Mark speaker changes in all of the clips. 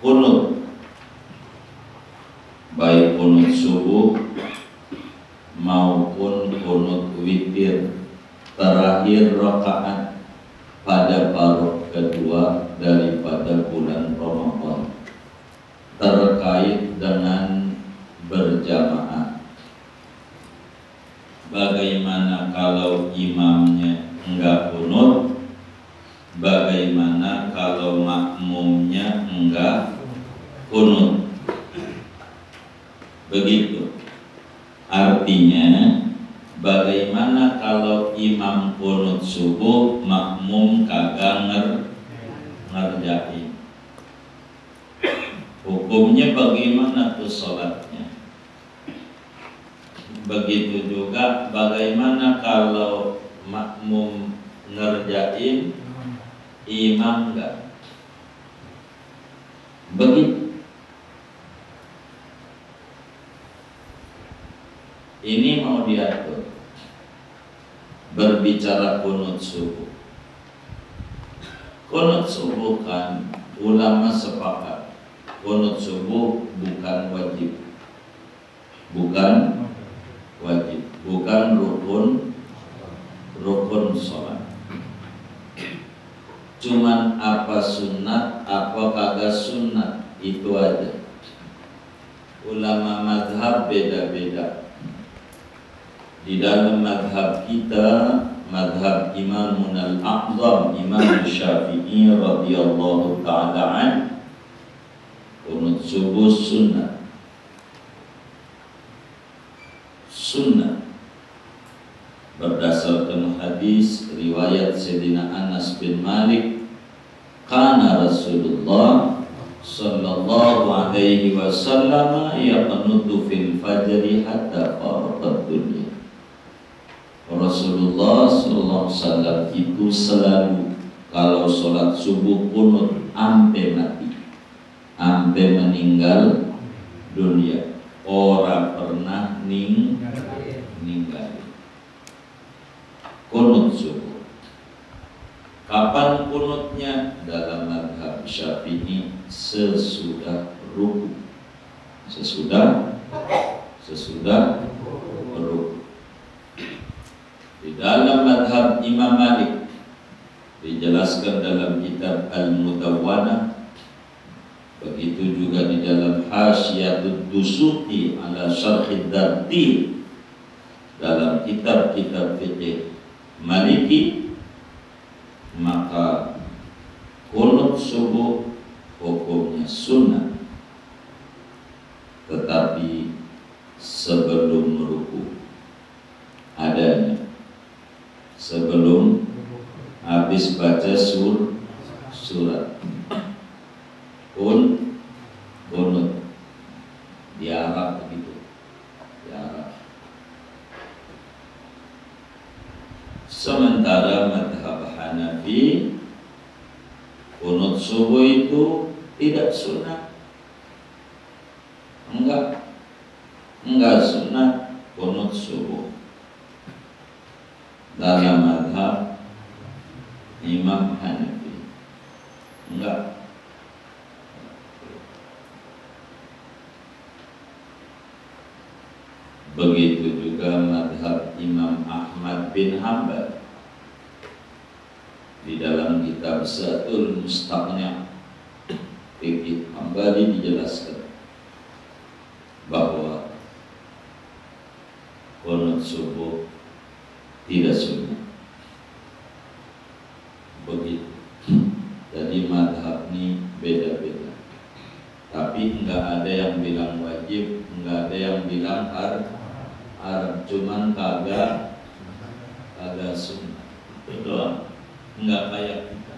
Speaker 1: kunut, baik kunut subuh maupun kunut witir terakhir rakaat pada paruh kedua daripada bulan Ramadan terkait dengan berjamaah. Bagaimana kalau imamnya enggak kunut? Bagaimana kalau makmumnya enggak kunut? Begitu. Artinya, bagaimana kalau imam kunut subuh, makmum kagak ngerjain? Hukumnya bagaimana tuh sholatnya? Begitu juga bagaimana kalau makmum ngerjain, imam enggak? Begitu. Ini mau diatur. Berbicara kunut subuh. Kunut subuh kan ulama sepakat, kunut subuh bukan wajib. Bukan wajib, bukan rukun sholat. Cuman apa sunat, apa kagak sunat, itu aja. Ulama madhab beda-beda. Di dalam madhab kita, madhab Imamun al-A'zam, Imam Syafi'i radhiyallahu ta'ala an, kunut subuh sunnah. Sunnah berdasarkan hadis riwayat Sayyidina Anas bin Malik, kana Rasulullah sallallahu alaihi wasallam yaqnutu fil fajri hatta faraqat dunya. Rasulullah sallallahu alaihi wasallam itu selalu kalau sholat subuh kunut ampe mati, ampe meninggal dunia. Orang pernah ninggal kunut subuh. Kapan kunutnya? Dalam madhab Syafi'i sesudah ruku, sesudah ruku. Di dalam madhab Imam Malik dijelaskan dalam kitab Al-Mudawwanah, begitu juga di dalam Hasyiatud Dusuki ala Syarhid Darti, dalam kitab-kitab fiqh Maliki, maka kunut subuh hukumnya sunnah, tetapi sebelum ruku adanya, sebelum habis baca surat kunut di Arab begitu, di Arab. Sementara madhab Hanafi, kunut subuh itu tidak sunnah, enggak sunnah kunut subuh dalam madhab Imam Hanafi, enggak. Begitu juga madhab Imam Ahmad bin Hanbal. Di dalam kitab Zatul Mustaqnya Fiqh Hambali dijelaskan bahwa kunut subuh tidak sunnah. Begitu. Jadi madhab ini beda-beda. Tapi enggak ada yang bilang wajib, enggak ada yang bilang cuman kagak sunnah. Itu doang. Enggak kayak kita,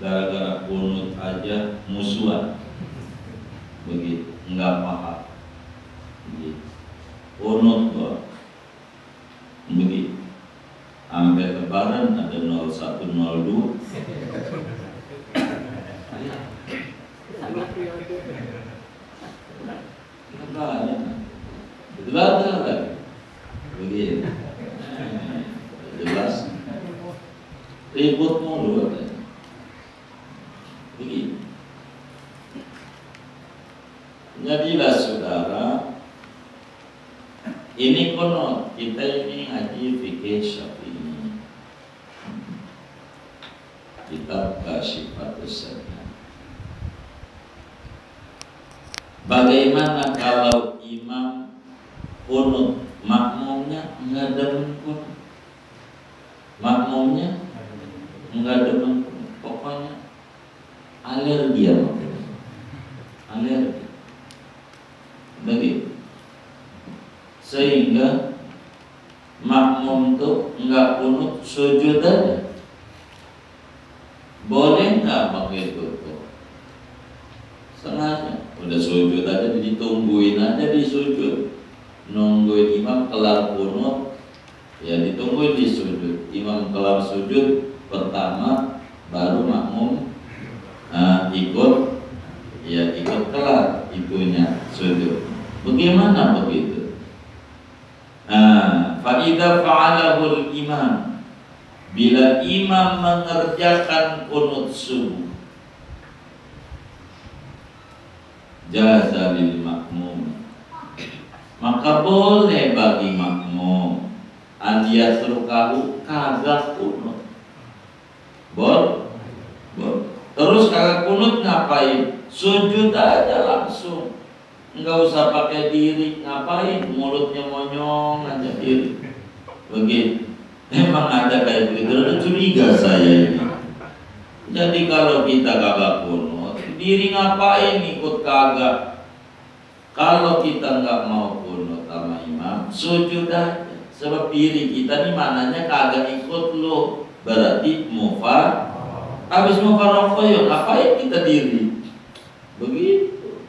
Speaker 1: gara-gara kunut aja musuhan, begitu, enggak paham, begitu. Kunut doang, begitu. Sampai lebaran ada 0102. Belanda lagi, begitu. Jelas. Ribut mulu begitu. Jadilah saudara, ini kunut, kita ini ngaji fikih Syafi'i, kitab Kasyifatus Sanan. Bagaimana kalau imam kunut, makmumnya enggak demen kunut, makmumnya enggak demen kunut, pokoknya alergi ya, alergi, begitu. Sehingga makmum tuh enggak kunut, sujud aja. Boleh enggak begitu tuh? Sengaja udah sujud aja, ditungguin aja di sujud, nungguin imam kelar kunut, ya ditungguin di sujud. Imam kelar sujud pertama, baru makmum ikut, ya ikut kelar itunya sujud. Bagaimana begitu? Fa'idha fa'alahul imam, bila imam mengerjakan kunut subuh, jaza lil makmum, maka boleh bagi makmum andiyatrukahu, kagak kunut. Terus kagak kunut ngapain? Sujud aja langsung, enggak usah pakai diri. Ngapain? Mulutnya monyong aja diri. Begitu. Memang ada kayak begitu. Ada curiga saya ini. Jadi kalau kita kagak kunut, diri ngapain ikut kagak? Kalau kita nggak mau kunut sama imam, sujud aja. Sebab diri kita nih mananya kagak ikut lo, berarti mufa. Habis mufarraqah ya ngapain kita diri? Begitu.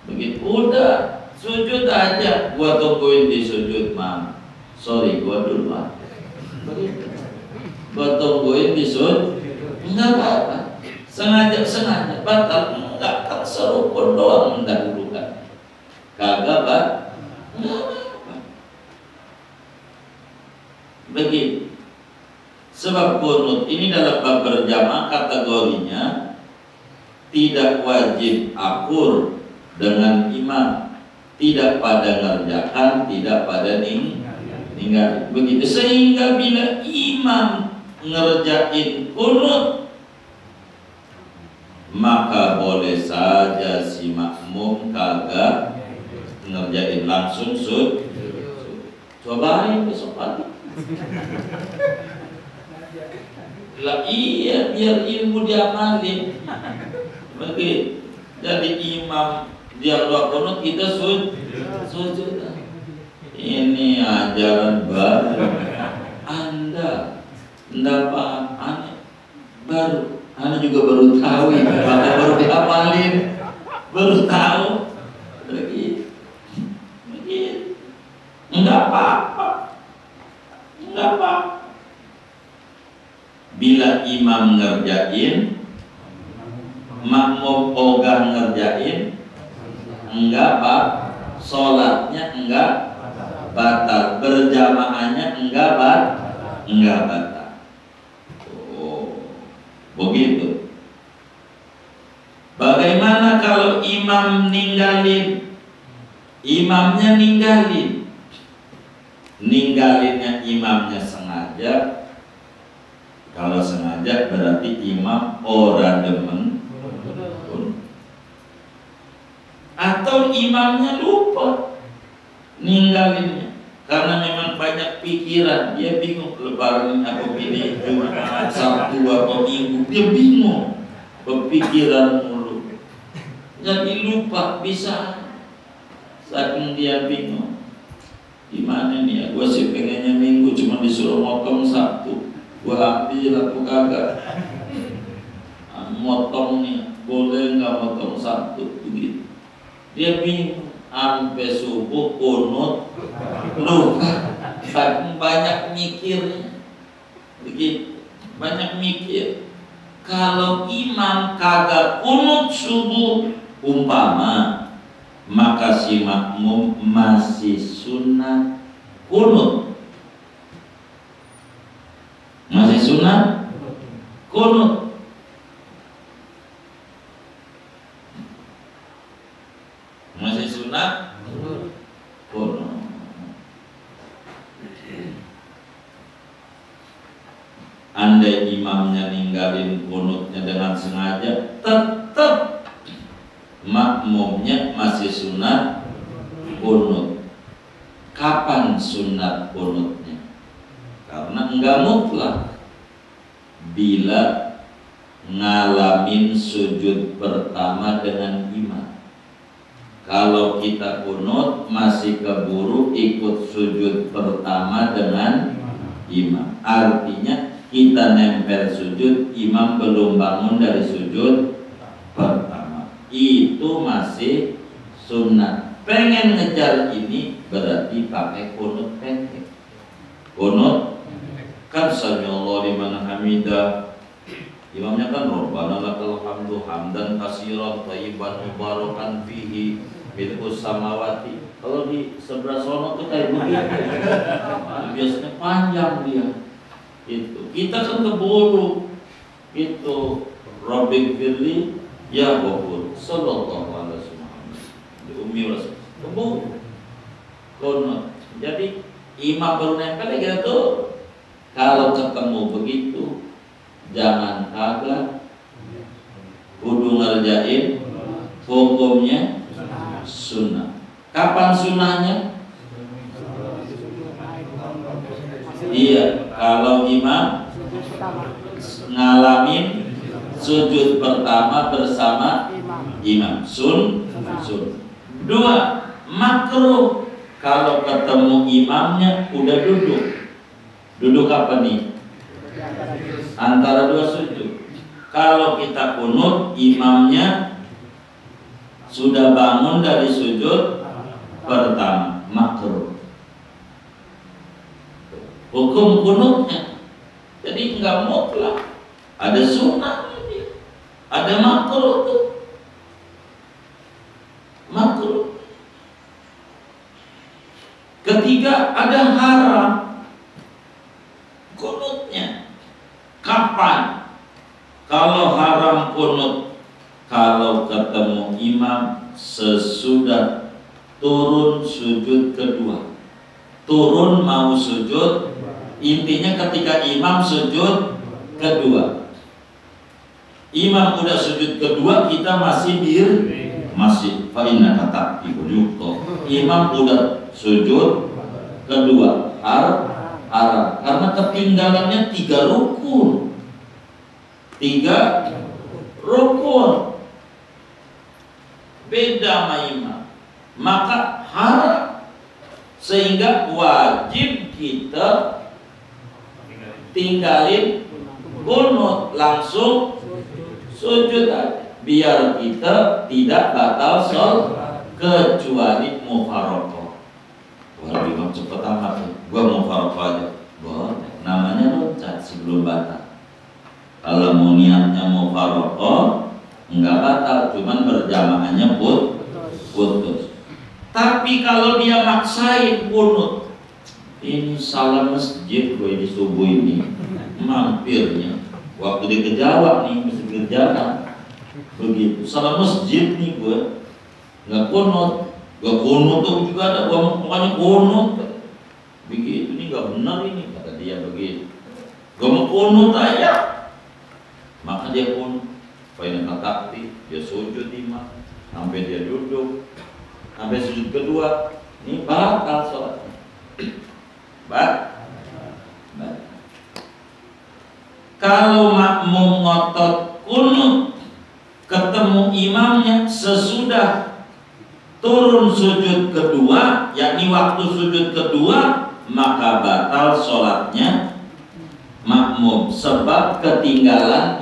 Speaker 1: Begitu udah sujud aja. Gua tungguin di sujud, Mam. Sorry, gua duluan. Begitu. Gua tungguin di sujud. Enggak apa-apa. Sengaja batal, enggak, kan serupun doang mendahulukan. Kagak, Pak. Enggak apa-apa. Begitu. Sebab kunut ini dalam bab berjamaah kategorinya tidak wajib akur dengan imam, tidak pada ngerjakan, tidak pada ninggal. Begitu. Sehingga bila imam ngerjain kunut, maka boleh saja si makmum kagak ngerjain, langsung sujud. Cobain besok pagi. Lah iya, biar ilmu diamalin. Begitu. Jadi imam dia doa kunut, kita sujud. Ini ajaran baru. Anda enggak paham, aneh baru. Anda juga baru tahu, maka baru diamalin, baru tahu. Begitu. Enggak apa-apa. Bila imam ngerjain, makmum ogah ngerjain, enggak Pak, sholatnya enggak batal, berjamaahnya enggak batal. Oh, begitu. Bagaimana kalau imam ninggalin? Imamnya ninggalinnya imamnya sengaja. Kalau sengaja berarti imam ora demen, atau imamnya lupa ninggalinnya karena memang banyak pikiran, dia bingung lebaran apa pilih Jumat, Sabtu apa Minggu, dia bingung, berpikiran mulu, jadi lupa. Bisa saking dia bingung, gimana nih ya, gua sih pengennya Minggu, cuma disuruh motong Sabtu, gua ambil aku kagak. Motong nih, boleh nggak motong Sabtu? Begitu. Dia bingung, sampai subuh kunut lupa, saking banyak mikirnya. Begitu, banyak mikir. Kalau imam kagak kunut subuh umpama, maka si makmum masih sunat kunut. Masih sunat kunut. sunat kunut. Andai imamnya ninggalin kunutnya dengan sengaja, tetap makmumnya masih sunat kunut. Kapan sunat kunutnya? Karena enggak mutlak. Bila ngalamin sujud pertama dengan imam. Kalau kita kunut masih keburu ikut sujud pertama dengan imam. Artinya kita nempel sujud, imam belum bangun dari sujud pertama. Itu masih sunat. Pengen ngejar ini berarti pakai kunut pendek. Kunut kan sami'allahu liman hamidah. Imamnya kan Rabbana lakal hamdu hamdan katsiran thayyiban mubarakan fihi mil'us samawati. Kalau di sebelah sono tuh kayak begitu. Biasanya panjang dia. Itu kita kan keburu itu Rabbik firli ya Ghafur sallallahu alaihi wasallam di ummi rasul keburu kunut. Jadi imam baru nempel gitu. Kalau ketemu begitu jangan kagak, kudu ngerjain hukumnya sunnah. Kapan sunnahnya? Iya, kalau imam ngalamin sujud pertama bersama imam sun. Dua, makruh kalau ketemu imamnya udah duduk apa nih? Antara dua sujud. Kalau kita kunut imamnya sudah bangun dari sujud pertama, makruh. Hukum kunutnya jadi enggak mutlak, ada sunnah ini, ada makruh tuh. Makruh. Ketiga, ada haram kunutnya. Kapan? Kalau haram kunut, kalau ketemu imam sesudah turun sujud kedua. Turun mau sujud, intinya ketika imam sujud kedua. Imam udah sujud kedua, kita masih masih fa'inna kata ibuyukto. Imam udah sujud kedua, haram karena ketinggalannya 3 rukun. 3 rukun beda sama imam, maka haram. Sehingga wajib kita tinggalin kunut, langsung sujud aja, biar kita tidak batal sholat kecuali mufaraqah. Wah, imam cepet amat, gua mufaraqah aja. Boleh, namanya loncat sebelum batal. Kalau mau niatnya mufaraqah enggak batal, cuman berjamaahnya putus. Tapi kalau dia maksain kunut, ini salah masjid gue di subuh ini, mampirnya waktu di Kejawa nih, mesti kerjaan begitu, salah masjid nih gue, nggak kunut, gue kunut tuh juga ada, gue makanya kunut, begitu, ini nggak benar ini, kata dia begitu, gue mau kunut aja, maka dia kunut, pengen takti, dia sujud imam, sampai dia duduk. Sampai sujud kedua, ini batal sholatnya. Kalau makmum ngotot kunut, ketemu imamnya sesudah turun sujud kedua, yakni waktu sujud kedua, maka batal sholatnya makmum sebab ketinggalan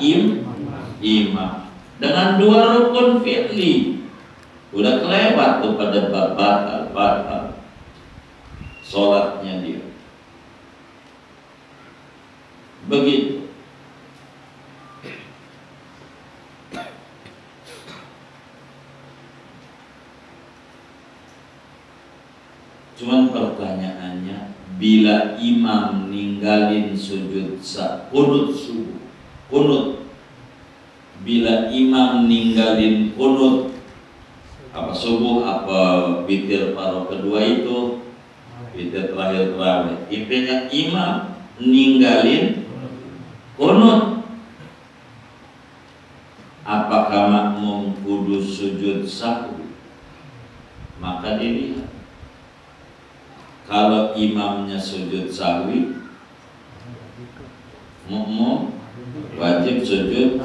Speaker 1: imam dengan 2 rukun fi'li. Udah kelewat tuh pada batal sholatnya dia. Begitu. Cuman pertanyaannya, bila imam ninggalin sujud kunut subuh, kunut, bila imam ninggalin kunut apa subuh apa witir paruh kedua itu, witir terakhir terawih. Intinya imam ninggalin kunut. Apakah makmum kudu sujud sahwi? Maka dilihat. Kalau imamnya sujud sahwi, makmum wajib sujud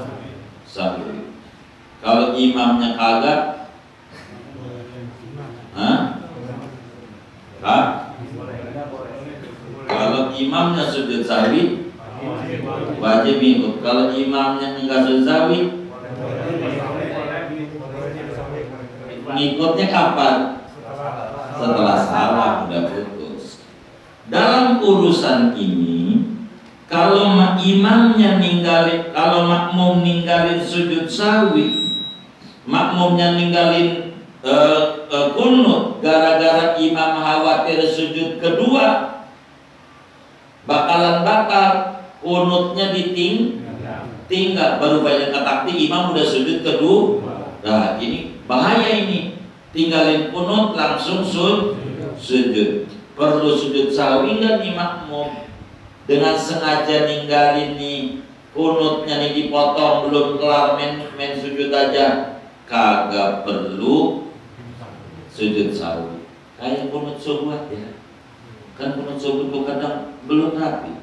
Speaker 1: sahwi. Kalau imamnya kagak, kalau imamnya sujud sahwi wajib ikut. Kalau imamnya enggak sujud sahwi, ngikutnya kapan? Setelah salam udah putus. Dalam urusan ini, kalau imamnya ninggalin, kalau makmum ninggalin sujud sahwi, makmumnya ninggalin kunut gara-gara imam khawatir sujud kedua, bakalan bakal kunutnya tinggal baru banyak ketakti imam udah sujud kedua. Nah ini bahaya ini, tinggalin kunut langsung sujud. Perlu sujud sahwi nggak nih makmum? Dengan sengaja ninggalin nih kunutnya nih dipotong belum kelar main sujud aja, kagak perlu sujud sahwi. Kayak kunut subuh ya, kan kunut subuh tuh kadang belum rapi,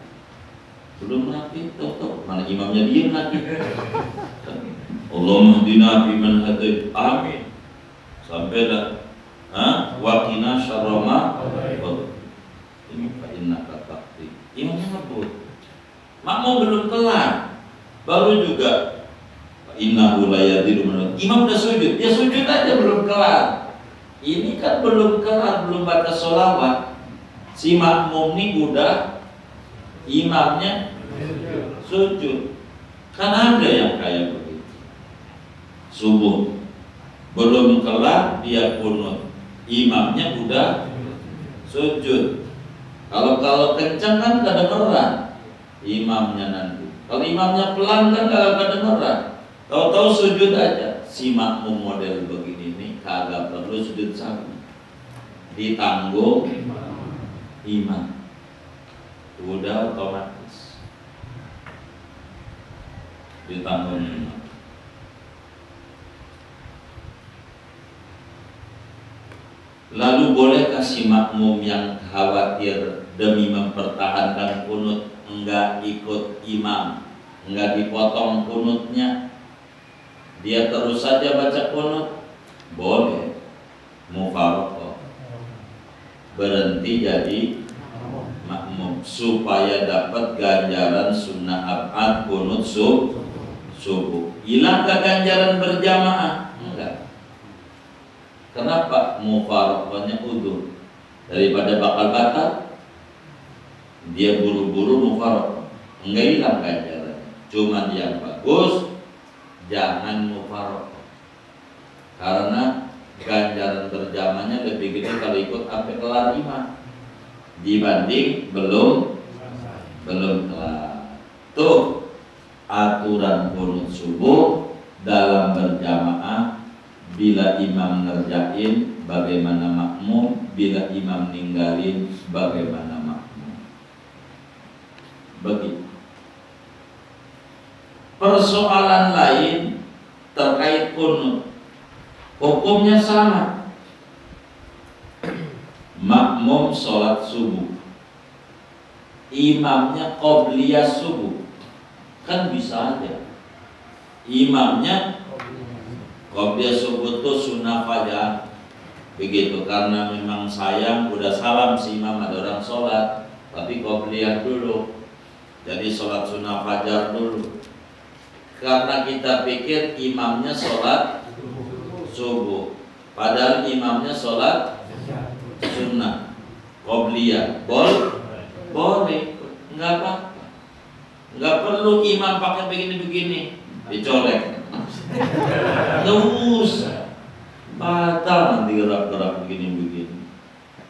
Speaker 1: tuh mana imamnya diem lagi. Allahumma hdina fiman hadait, amin, sampai dah waqina syarra ma ini fa innaka taqdi. Imamnya ngebut, makmum belum kelar, baru juga innahu la yadiru menurut imam udah sujud, dia sujud aja belum kelar. Ini kan belum kelar, belum baca sholawat, si makmum nih udah imamnya sujud. Kan ada yang kayak begitu, subuh belum kelar dia kunut, imamnya udah sujud. Kalau kencang kan kedengeran imamnya nanti. Kalau imamnya pelan kan kagak kedengeran. Tahu-tahu sujud aja. Si makmum model begini nih kagak perlu sujud sahwi, ditanggung imam, udah otomatis ditanggung imam. Lalu bolehkah si makmum yang khawatir demi mempertahankan kunut enggak ikut imam, enggak dipotong kunutnya, dia terus saja baca kunut? Boleh. Mufaraqah, berhenti jadi makmum supaya dapat ganjaran sunnah abad kunut subuh. Hilang gak ganjaran berjamaah? Enggak. Kenapa? Mufaraqahnya udzur. Daripada bakal batal, dia buru-buru mufaraqah, enggak hilang ganjaran. Cuman yang bagus jangan mufaraqah, karena ganjaran berjamaahnya lebih gede kalau ikut sampai kelar imam dibanding belum kelar. Tuh aturan kunut subuh dalam berjamaah. Bila imam ngerjain bagaimana makmum, bila imam ninggalin bagaimana makmum. Begitu. Persoalan lain terkait kunut, hukumnya sama. Makmum sholat subuh, imamnya qobliyah subuh, kan bisa aja imamnya qobliyah subuh itu sunnah fajar begitu, karena memang sayang udah salam si imam ada orang sholat tapi qobliyah dulu, jadi sholat sunnah fajar dulu. Karena kita pikir imamnya sholat subuh, padahal imamnya sholat sunnah qobliyah. Boleh, nggak apa-apa, nggak perlu imam pakai begini-begini dicolek. Nggak usah, batal nanti gerak-gerak begini-begini.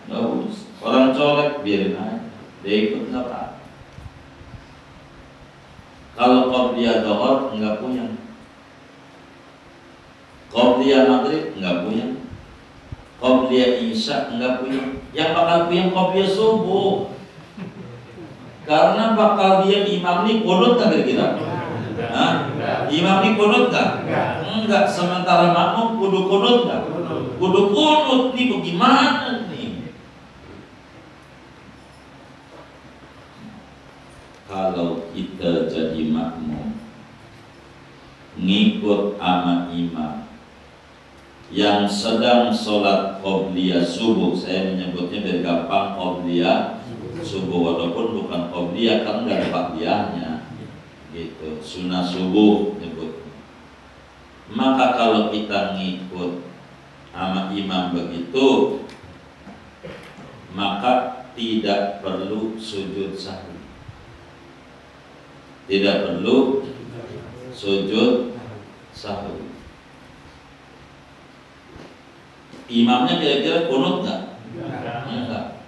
Speaker 1: Nggak usah, orang colek biarin aja, dia ikut nggak apa-apa. Kalau qobliyah dohor nggak punya, qobliyah maghrib nggak punya, Qobliyah Isya enggak punya. Yang bakal punya Qobliyah subuh. Karena bakal dia imam nih kunut nggak kira-kira? Hah? Imam nih kunut nggak? Enggak. Sementara makmum kudu kunut nggak? Kudu kunut nih, bagaimana nih? Kalau kita jadi makmum ngikut ama imam yang sedang sholat qobliyah subuh, saya menyebutnya biar gampang qobliyah subuh, walaupun bukan qobliyah kan nggak ada ba'diyahnya gitu, sunnah subuh nyebut. Maka kalau kita ngikut sama imam begitu, maka tidak perlu sujud sahwi, tidak perlu sujud sahwi. Imamnya kira-kira kunut nggak? Enggak.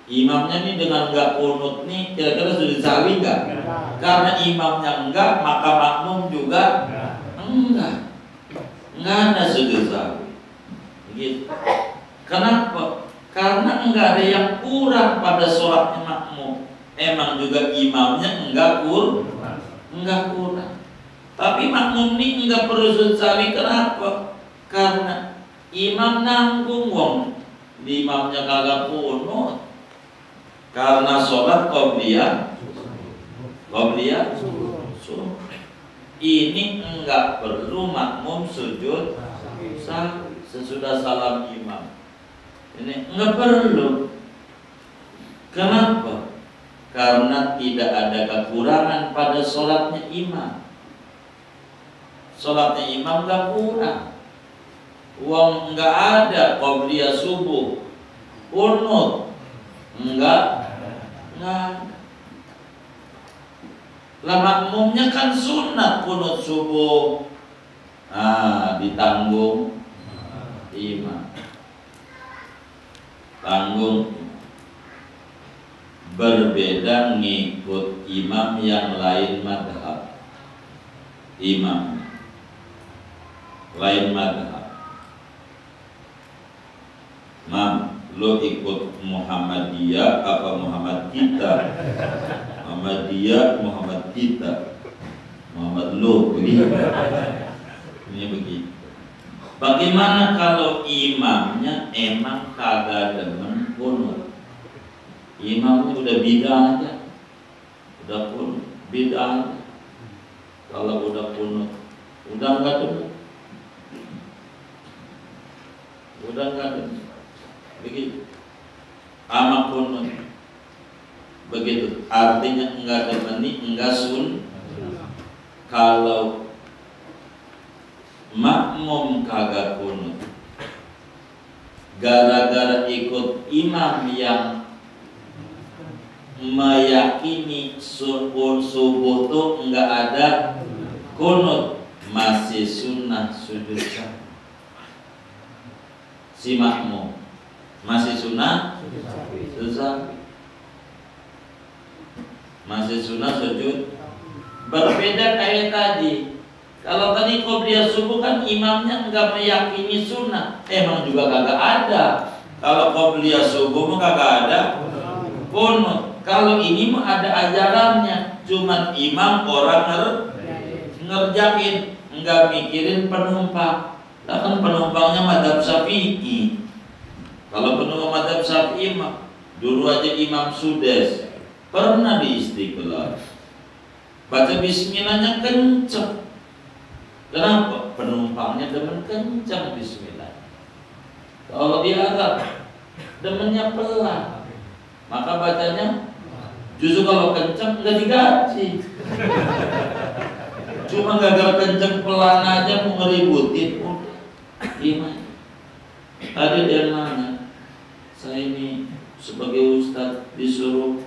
Speaker 1: Imamnya nih dengan nggak kunut nih kira-kira sujud sahwi nggak? Karena imamnya enggak, maka makmum juga enggak ada sujud sahwi. Gitu. Kenapa? Karena enggak ada yang kurang pada sholatnya makmum. Emang juga imamnya enggak kurang. Tapi makmum nih enggak perlu sujud sahwi. Kenapa? Karena imam nanggung wong, imamnya kagak kunut. Karena sholat qobliyah subuh. Ini enggak perlu makmum sujud sahwi sesudah salam imam. Ini enggak perlu. Kenapa? Karena tidak ada kekurangan pada sholatnya imam. Sholatnya imam enggak kurang. Uang enggak ada qobliyah subuh, kunut enggak. Lah makmumnya kan sunat kunut subuh, ditanggung imam. Tanggung. Berbeda ngikut imam yang lain madhab. Imam lain madhab. Mam, lo ikut Muhammadiyah apa Muhammad kita? Muhammadiyah, Muhammad kita, Muhammad lo, begitu. Ini begitu. Bagaimana kalau imamnya emang kagak demen kunut? Imamnya udah bidah aja, udah kunut, bidah aja. Kalau udah kunut, udah nggak demen, udah nggak demen. Begitu. Ama kunut. Begitu. Artinya enggak demeni, enggak sun. Kalau makmum kagak kunut, gara-gara ikut imam yang meyakini subuh tuh enggak ada kunut, masih sunnah sujud sahwi. Si makmum masih sunnah sujud sahwi, masih sunnah sujud. Berbeda kayak tadi. Kalau tadi qobliyah subuh kan imamnya enggak meyakini sunnah, emang juga kagak ada. Kalau qobliyah subuh mah kagak ada kunut. Kalau ini mah ada ajarannya, cuman imam orang ngerjain, enggak mikirin penumpang. Lah kan penumpangnya madzhab Syafi'i. Kalau penumpang madzhab Syafi'i mah dulu aja Imam Sudes pernah di Istiqlal baca bismillahnya kenceng. Kenapa? Penumpangnya demen kenceng bismillah. Kalau dia agak demennya pelan, maka bacanya justru kalau kenceng nggak digaji. Cuma gagal kenceng pelan aja mau ngeributin. Gimana? Tadi dia nanya, saya ini sebagai ustadz disuruh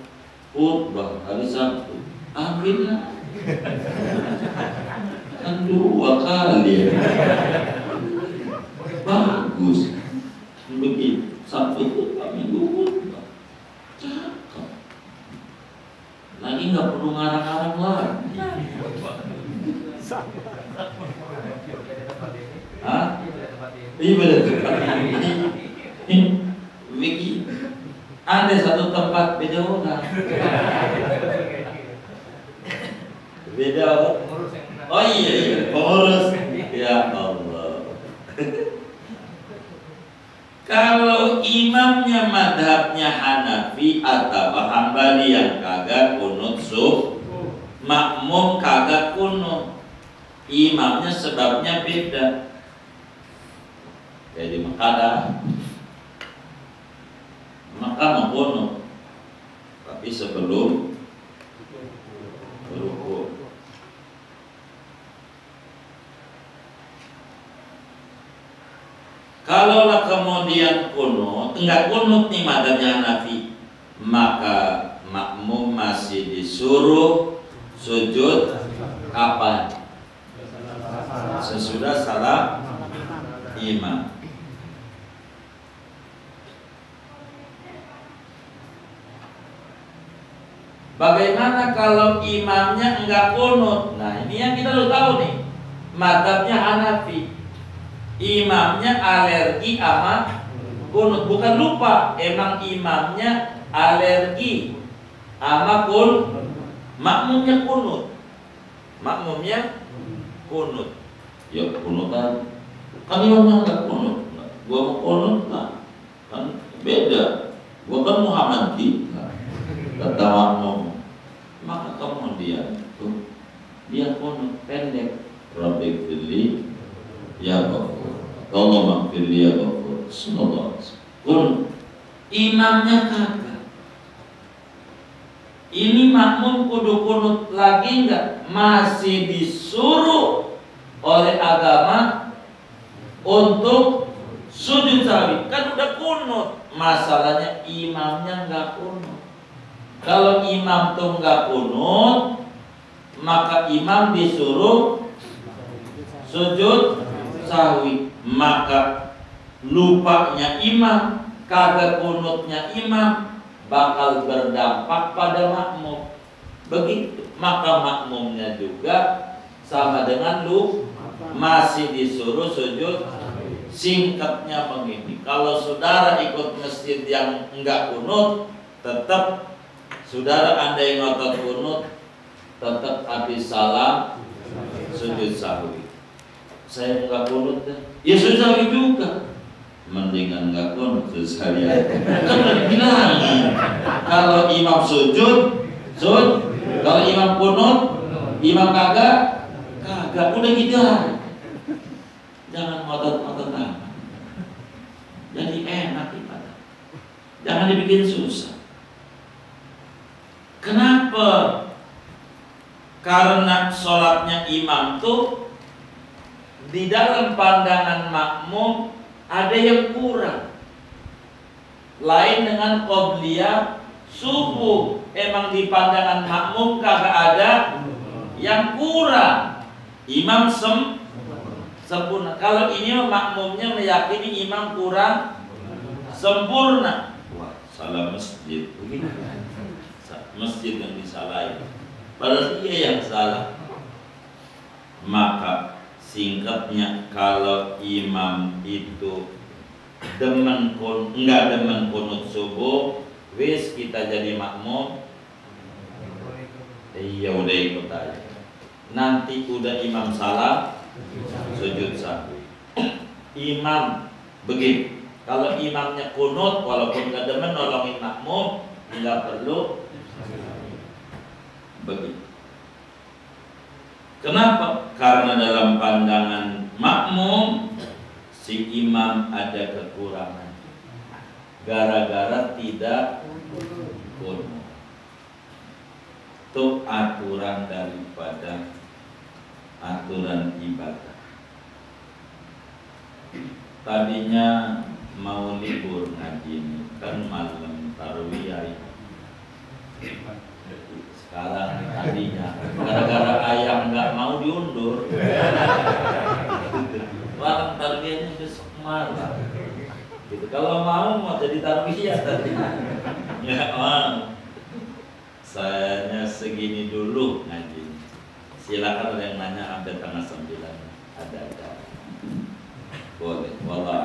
Speaker 1: khutbah hari Sabtu, ambillah. Kan 2 kali ya. Bagus. Begitu. Sabtu khutbah, Minggu khutbah. Cakep. Lagi nggak perlu ngarang-ngarang lagi. Hah? Iya benar. Begini. Ada satu tempat beda orang. Beda orang. Oh iya, pengurus. Ya Allah. Kalau imamnya madhabnya Hanafi atau Hambali yang kagak kunut subuh, makmum kagak kunut, imamnya sebabnya beda. Jadi Mekah mau kunut, tapi sebelum rukuk. Kalaulah kemudian kunut, enggak kunut nih madhabnya Hanafi, maka makmum masih disuruh sujud kapan? Sesudah salam imam. Bagaimana kalau imamnya enggak kunut? Nah ini yang kita harus tahu nih, madhabnya Hanafi. Imamnya alergi sama kunut, bukan lupa, emang imamnya alergi sama makmumnya kunut. Ya kunutan, kan imamnya nggak kunut, gua mau kunut kan beda. Gua kan Muhammad kita, kata makmum. Maka kemudian tuh dia kunut pendek, Rabbi firli ya Ghafur, Allah maghfirli ya Ghafur. Subhanallah. Imamnya kagak. Ini makmum kudu kunut lagi enggak? Masih disuruh oleh agama untuk sujud sahwi. Kan udah kunut. Masalahnya imamnya enggak kunut. Kalau imam tuh enggak kunut, maka imam disuruh sujud sahwi, maka lupanya imam, kagak kunutnya imam bakal berdampak pada makmum. Begitu, maka makmumnya juga sama dengan lu masih disuruh sujud. Singkatnya begini, kalau saudara ikut masjid yang enggak kunut, tetap saudara Anda yang ngotot kunut, tetap habis salam sujud sahwi. Saya nggak kunut deh, ya susah juga. Mendingan nggak kunut sekalian. Kan udah dibilangin, kalau imam sujud, kalau imam kunut, imam kagak, udah gitu aja. Jangan ngotot-ngotot amat. Jadi enak ibadah. Jangan dibikin susah. Kenapa? Karena sholatnya imam tuh di dalam pandangan makmum ada yang kurang. Lain dengan qobliyah subuh, emang di pandangan makmum kagak ada yang kurang. Imam sempurna. Kalau ini makmumnya meyakini imam kurang sempurna. Wah, salah masjid. Masjid yang disalahin. Padahal dia yang salah. Maka singkatnya, kalau imam itu enggak demen kunut subuh, wis kita jadi makmum, iya udah ikut aja. Nanti udah imam salam, sujud sahwi. Imam begini, kalau imamnya kunut, walaupun enggak demen nolongin makmum, enggak perlu begitu. Kenapa? Karena dalam pandangan makmum si imam ada kekurangan gara-gara tidak kunut. Itu aturan daripada aturan ibadah. Tadinya mau libur ngaji ini, kan malam tarwiyah. Sekarang tadinya gara-gara ayam nggak mau diundur, malam tarwiyahnya besok malam. Gitu. Kalau mau jadi tarwiyah tadi, ya mau. Sayanya segini dulu ngaji. Silakan ada yang nanya, sampai tanggal 9 ada. Boleh. Wallah